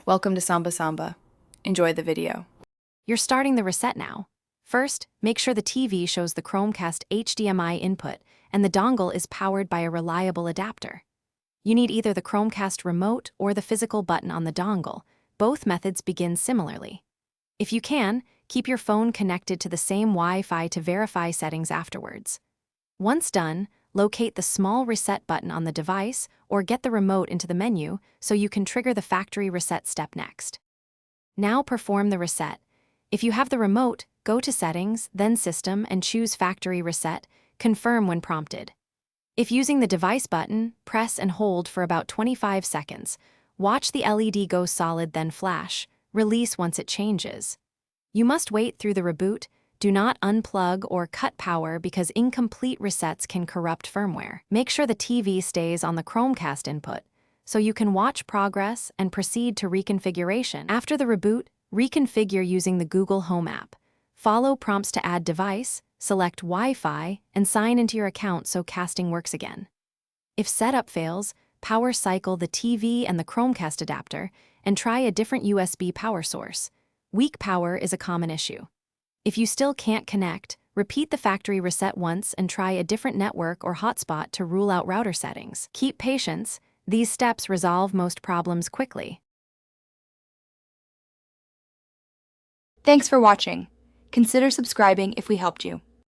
Welcome to Samba Samba. Enjoy the video. You're starting the reset now. First, make sure the TV shows the Chromecast HDMI input and the dongle is powered by a reliable adapter. You need either the Chromecast remote or the physical button on the dongle. Both methods begin similarly. If you can, keep your phone connected to the same Wi-Fi to verify settings afterwards. Once done, locate the small reset button on the device or get the remote into the menu so you can trigger the factory reset step next. Now perform the reset. If you have the remote, go to Settings, then System, and choose Factory Reset. Confirm when prompted. If using the device button, press and hold for about 25 seconds. Watch the LED go solid then flash. Release once it changes. You must wait through the reboot. Do not unplug or cut power because incomplete resets can corrupt firmware. Make sure the TV stays on the Chromecast input so you can watch progress and proceed to reconfiguration. After the reboot, reconfigure using the Google Home app. Follow prompts to add device, select Wi-Fi, and sign into your account so casting works again. If setup fails, power cycle the TV and the Chromecast adapter and try a different USB power source. Weak power is a common issue. If you still can't connect, repeat the factory reset once and try a different network or hotspot to rule out router settings. Keep patience. These steps resolve most problems quickly. Thanks for watching. Consider subscribing if we helped you.